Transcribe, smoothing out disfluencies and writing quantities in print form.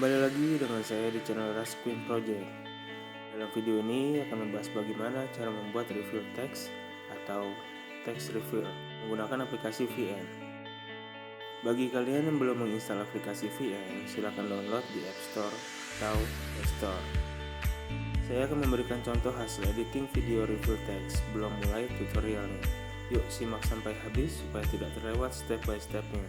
Kembali lagi dengan saya di channel Rasquin Project. Dalam video ini akan membahas bagaimana cara membuat review text atau text review menggunakan aplikasi VN. Bagi kalian yang belum menginstal aplikasi VN, silakan download di App Store atau Play Store. Saya akan memberikan contoh hasil editing video review text sebelum mulai tutorialnya. Yuk simak sampai habis supaya tidak terlewat step by stepnya.